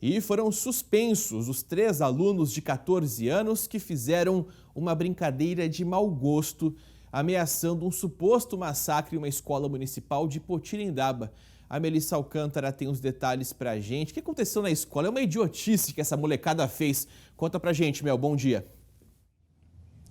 E foram suspensos os 3 alunos de 14 anos que fizeram uma brincadeira de mau gosto, ameaçando um suposto massacre em uma escola municipal de Potirendaba. A Melissa Alcântara tem os detalhes pra gente. O que aconteceu na escola? É uma idiotice que essa molecada fez. Conta pra gente, Mel. Bom dia.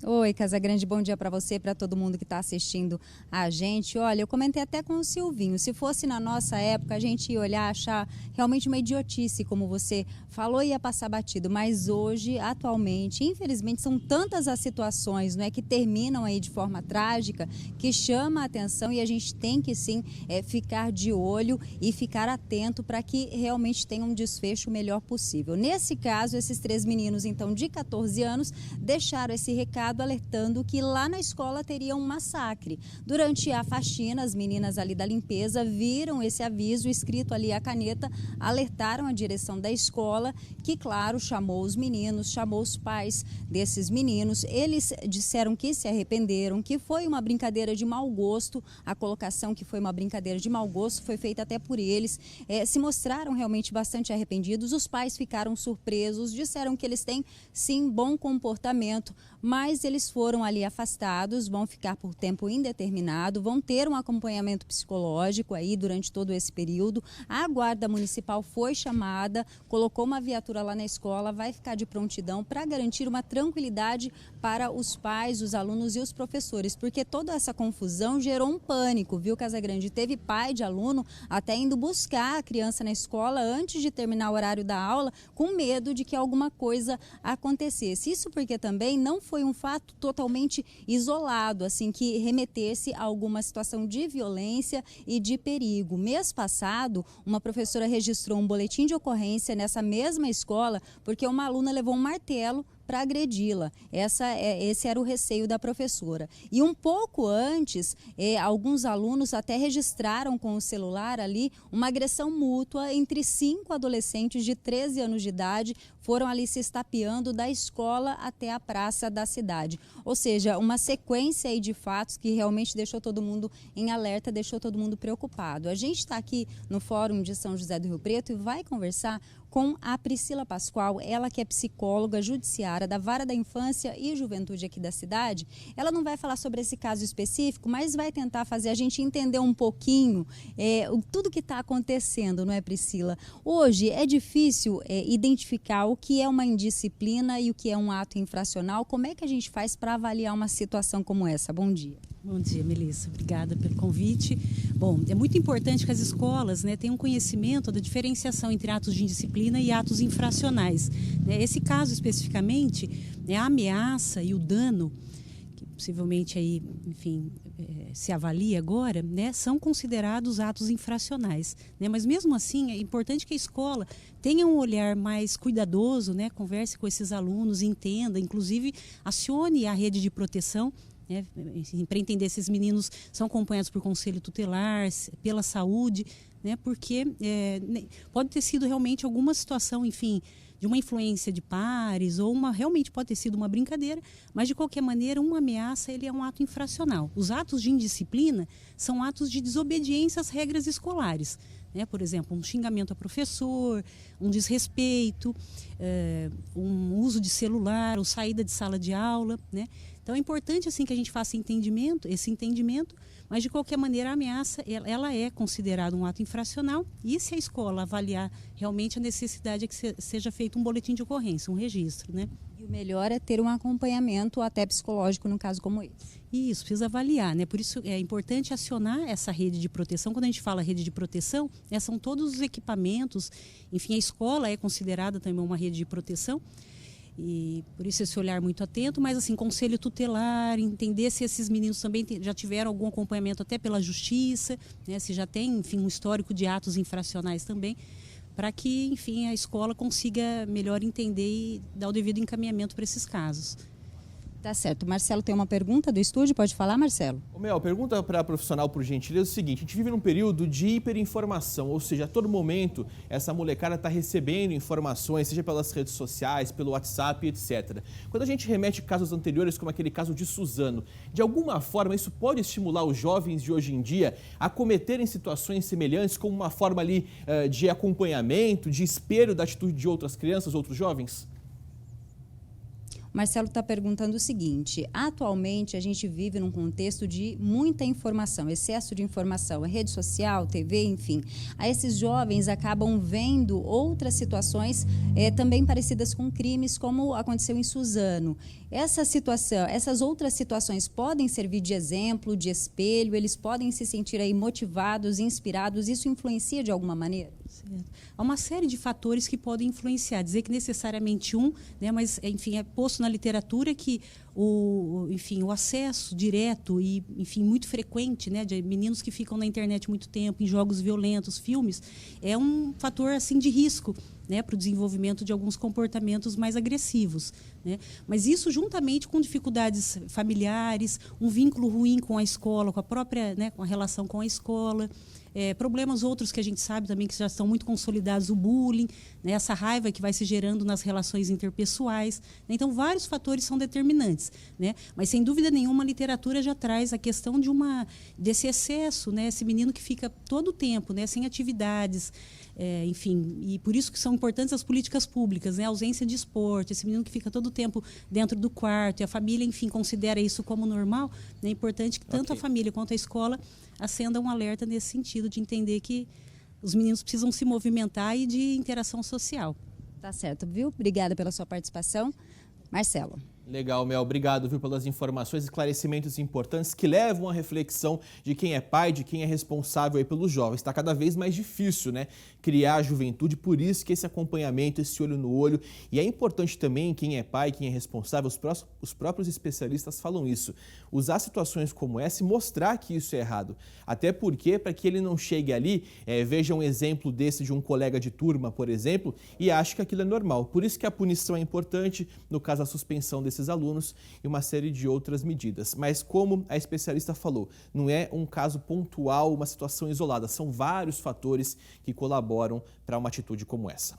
Oi, Casagrande, bom dia para você, para todo mundo que está assistindo a gente. Olha, eu comentei até com o Silvinho, se fosse na nossa época, a gente ia olhar, achar realmente uma idiotice, como você falou, ia passar batido. Mas hoje, atualmente, infelizmente, são tantas as situações, não é, que terminam aí de forma trágica, que chama a atenção e a gente tem que sim ficar de olho e ficar atento para que realmente tenha um desfecho melhor possível. Nesse caso, esses 3 meninos, então, de 14 anos, deixaram esse recado alertando que lá na escola teria um massacre. Durante a faxina, as meninas ali da limpeza viram esse aviso escrito ali à caneta, alertaram a direção da escola, que claro, chamou os meninos, chamou os pais desses meninos. Eles disseram que se arrependeram, que foi uma brincadeira de mau gosto. A colocação que foi uma brincadeira de mau gosto foi feita até por eles. Se mostraram realmente bastante arrependidos. Os pais ficaram surpresos, disseram que eles têm sim bom comportamento, mas eles foram ali afastados, vão ficar por tempo indeterminado, vão ter um acompanhamento psicológico aí durante todo esse período. A guarda municipal foi chamada, colocou uma viatura lá na escola, vai ficar de prontidão para garantir uma tranquilidade para os pais, os alunos e os professores, porque toda essa confusão gerou um pânico, viu, Casagrande? Teve pai de aluno até indo buscar a criança na escola antes de terminar o horário da aula, com medo de que alguma coisa acontecesse. Isso porque também não foi um fato totalmente isolado, assim, que remetesse a alguma situação de violência e de perigo. Mês passado, uma professora registrou um boletim de ocorrência nessa mesma escola porque uma aluna levou um martelo para agredi-la. Esse era o receio da professora. E um pouco antes, alguns alunos até registraram com o celular ali uma agressão mútua entre 5 adolescentes de 13 anos de idade, foram ali se estapeando da escola até a praça da cidade. Ou seja, uma sequência aí de fatos que realmente deixou todo mundo em alerta, deixou todo mundo preocupado. A gente está aqui no Fórum de São José do Rio Preto e vai conversar com a Priscila Pascoal, ela que é psicóloga judiciária da Vara da Infância e Juventude aqui da cidade. Ela não vai falar sobre esse caso específico, mas vai tentar fazer a gente entender um pouquinho tudo que está acontecendo, não é, Priscila? Hoje é difícil identificar o que é uma indisciplina e o que é um ato infracional. Como é que a gente faz para avaliar uma situação como essa? Bom dia. Bom dia, Melissa. Obrigada pelo convite. Bom, é muito importante que as escolas tenham conhecimento da diferenciação entre atos de indisciplina e atos infracionais. Esse caso especificamente, a ameaça e o dano, que possivelmente aí, enfim, se avalia agora, são considerados atos infracionais. Mas mesmo assim, é importante que a escola tenha um olhar mais cuidadoso, converse com esses alunos, entenda, inclusive acione a rede de proteção, para entender se esses meninos são acompanhados por conselho tutelar, pela saúde, porque pode ter sido realmente alguma situação, enfim, de uma influência de pares ou realmente pode ter sido uma brincadeira, mas de qualquer maneira uma ameaça ele é um ato infracional. Os atos de indisciplina são atos de desobediência às regras escolares. Por exemplo, um xingamento a professor, um desrespeito, um uso de celular ou saída de sala de aula, Então é importante assim que a gente faça esse entendimento, mas de qualquer maneira a ameaça ela é considerada um ato infracional e se a escola avaliar realmente a necessidade é que seja feito um boletim de ocorrência, um registro, E o melhor é ter um acompanhamento até psicológico no caso como esse. Isso, precisa avaliar, Por isso é importante acionar essa rede de proteção. Quando a gente fala rede de proteção, são todos os equipamentos, enfim, a escola é considerada também uma rede de proteção. E por isso esse olhar muito atento, mas assim, conselho tutelar, entender se esses meninos também já tiveram algum acompanhamento até pela justiça, se já tem, enfim, um histórico de atos infracionais também, para que, enfim, a escola consiga melhor entender e dar o devido encaminhamento para esses casos. Tá certo. Marcelo tem uma pergunta do estúdio, pode falar, Marcelo? Ô Mel, pergunta para a profissional, por gentileza, é o seguinte: a gente vive num período de hiperinformação, ou seja, a todo momento essa molecada está recebendo informações, seja pelas redes sociais, pelo WhatsApp, etc. Quando a gente remete casos anteriores, como aquele caso de Suzano, de alguma forma isso pode estimular os jovens de hoje em dia a cometerem situações semelhantes como uma forma ali de acompanhamento, de espelho da atitude de outras crianças, outros jovens? Marcelo está perguntando o seguinte: atualmente a gente vive num contexto de muita informação, excesso de informação, rede social, TV, enfim. Aí esses jovens acabam vendo outras situações também parecidas com crimes, como aconteceu em Suzano. Essa situação, essas outras situações podem servir de exemplo, de espelho, eles podem se sentir aí motivados, inspirados, isso influencia de alguma maneira? Certo. Há uma série de fatores que podem influenciar, dizer que necessariamente né, mas enfim, é posto na literatura que o acesso direto e muito frequente, né, de meninos que ficam na internet muito tempo, em jogos violentos, filmes, é um fator assim de risco, né, para o desenvolvimento de alguns comportamentos mais agressivos, né? Mas isso juntamente com dificuldades familiares, um vínculo ruim com a escola, com a própria, né, com a relação com a escola, problemas outros que a gente sabe também que já estão muito consolidados, o bullying, né, essa raiva que vai se gerando nas relações interpessoais, né? Então vários fatores são determinantes, né? Mas sem dúvida nenhuma a literatura já traz a questão desse excesso, né? Esse menino que fica todo o tempo, né, sem atividades, e por isso que são importantes as políticas públicas, né? A ausência de esporte, esse menino que fica todo o tempo dentro do quarto, e a família, enfim, considera isso como normal, né? É importante que tanto a família quanto a escola acendam um alerta nesse sentido, de entender que os meninos precisam se movimentar e de interação social. Tá certo, viu? Obrigada pela sua participação. Marcelo. Legal, Mel. Obrigado, viu, pelas informações e esclarecimentos importantes que levam à reflexão de quem é pai, de quem é responsável aí pelos jovens. Está cada vez mais difícil, né, criar a juventude, por isso que esse acompanhamento, esse olho no olho. E é importante também, quem é pai, quem é responsável, os próprios especialistas falam isso, usar situações como essa e mostrar que isso é errado. Até porque, para que ele não chegue ali, veja um exemplo desse de um colega de turma, por exemplo, e ache que aquilo é normal. Por isso que a punição é importante, no caso a suspensão desses alunos e uma série de outras medidas. Mas como a especialista falou, não é um caso pontual, uma situação isolada, são vários fatores que colaboram para uma atitude como essa.